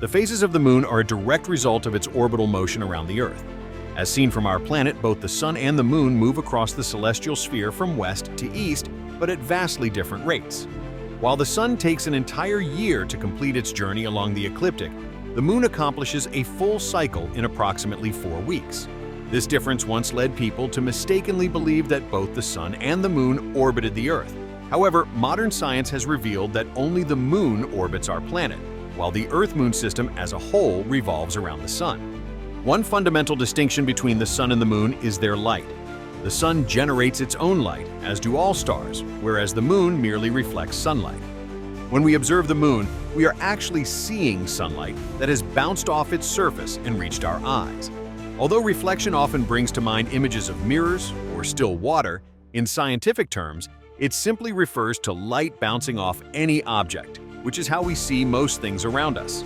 The phases of the moon are a direct result of its orbital motion around the Earth. As seen from our planet, both the sun and the moon move across the celestial sphere from west to east, but at vastly different rates. While the sun takes an entire year to complete its journey along the ecliptic, the moon accomplishes a full cycle in approximately 4 weeks. This difference once led people to mistakenly believe that both the sun and the moon orbited the Earth. However, modern science has revealed that only the moon orbits our planet, while the Earth-Moon system as a whole revolves around the sun. One fundamental distinction between the sun and the moon is their light. The sun generates its own light, as do all stars, whereas the moon merely reflects sunlight. When we observe the moon, we are actually seeing sunlight that has bounced off its surface and reached our eyes. Although reflection often brings to mind images of mirrors or still water, in scientific terms, it simply refers to light bouncing off any object, which is how we see most things around us.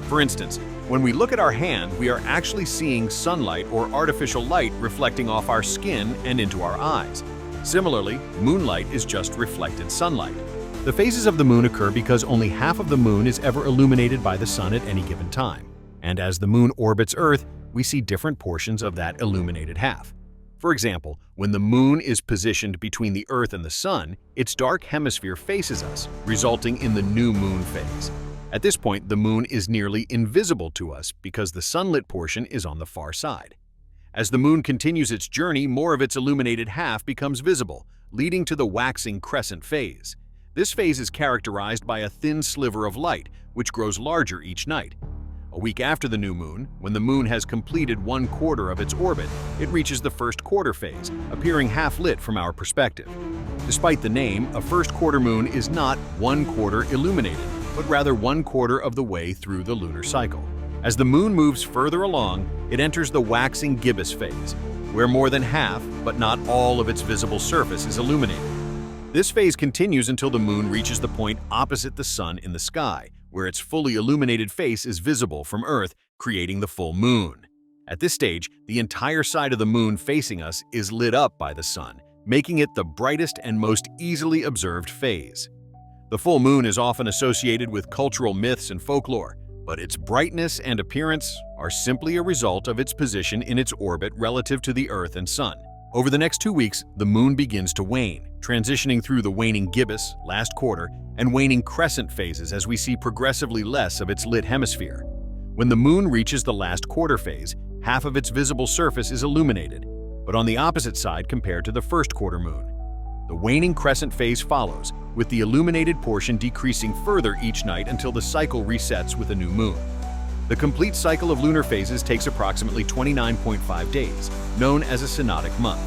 For instance, when we look at our hand, we are actually seeing sunlight or artificial light reflecting off our skin and into our eyes. Similarly, moonlight is just reflected sunlight. The phases of the moon occur because only half of the moon is ever illuminated by the sun at any given time. And as the moon orbits Earth, we see different portions of that illuminated half. For example, when the moon is positioned between the Earth and the sun, its dark hemisphere faces us, resulting in the new moon phase. At this point, the moon is nearly invisible to us because the sunlit portion is on the far side. As the moon continues its journey, more of its illuminated half becomes visible, leading to the waxing crescent phase. This phase is characterized by a thin sliver of light, which grows larger each night. A week after the new moon, when the moon has completed 1/4 of its orbit, it reaches the first quarter phase, appearing half-lit from our perspective. Despite the name, a first quarter moon is not 1/4 illuminated, but rather 1/4 of the way through the lunar cycle. As the moon moves further along, it enters the waxing gibbous phase, where more than half, but not all of its visible surface is illuminated. This phase continues until the moon reaches the point opposite the sun in the sky, where its fully illuminated face is visible from Earth, creating the full moon. At this stage, the entire side of the moon facing us is lit up by the sun, making it the brightest and most easily observed phase. The full moon is often associated with cultural myths and folklore, but its brightness and appearance are simply a result of its position in its orbit relative to the Earth and sun. Over the next 2 weeks, the moon begins to wane, transitioning through the waning gibbous, last quarter, and waning crescent phases as we see progressively less of its lit hemisphere. When the moon reaches the last quarter phase, half of its visible surface is illuminated, but on the opposite side compared to the first quarter moon. The waning crescent phase follows, with the illuminated portion decreasing further each night until the cycle resets with a new moon. The complete cycle of lunar phases takes approximately 29.5 days, known as a synodic month.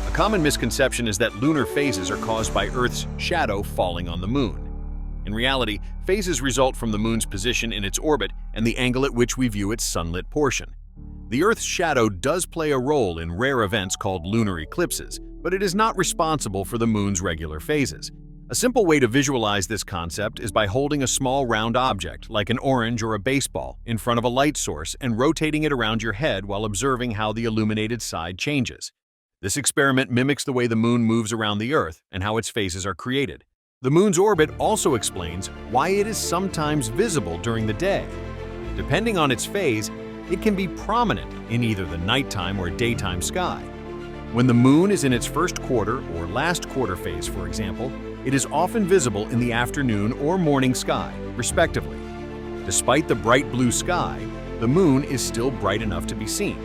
A common misconception is that lunar phases are caused by Earth's shadow falling on the moon. In reality, phases result from the moon's position in its orbit and the angle at which we view its sunlit portion. The Earth's shadow does play a role in rare events called lunar eclipses, but it is not responsible for the moon's regular phases. A simple way to visualize this concept is by holding a small round object, like an orange or a baseball, in front of a light source and rotating it around your head while observing how the illuminated side changes. This experiment mimics the way the moon moves around the Earth and how its phases are created. The moon's orbit also explains why it is sometimes visible during the day. Depending on its phase, it can be prominent in either the nighttime or daytime sky. When the moon is in its first quarter or last quarter phase, for example, it is often visible in the afternoon or morning sky, respectively. Despite the bright blue sky, the moon is still bright enough to be seen.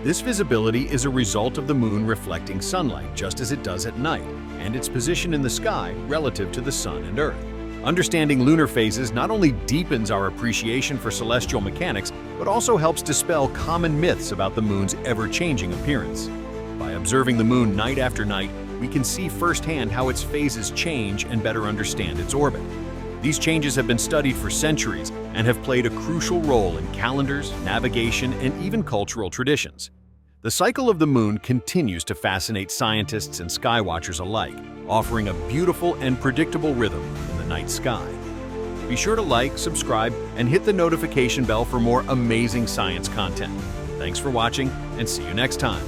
This visibility is a result of the moon reflecting sunlight just as it does at night, and its position in the sky relative to the sun and Earth. Understanding lunar phases not only deepens our appreciation for celestial mechanics, but also helps dispel common myths about the moon's ever-changing appearance. By observing the moon night after night, we can see firsthand how its phases change and better understand its orbit. These changes have been studied for centuries and have played a crucial role in calendars, navigation, and even cultural traditions. The cycle of the moon continues to fascinate scientists and skywatchers alike, offering a beautiful and predictable rhythm in the night sky. Be sure to like, subscribe, and hit the notification bell for more amazing science content. Thanks for watching, and see you next time.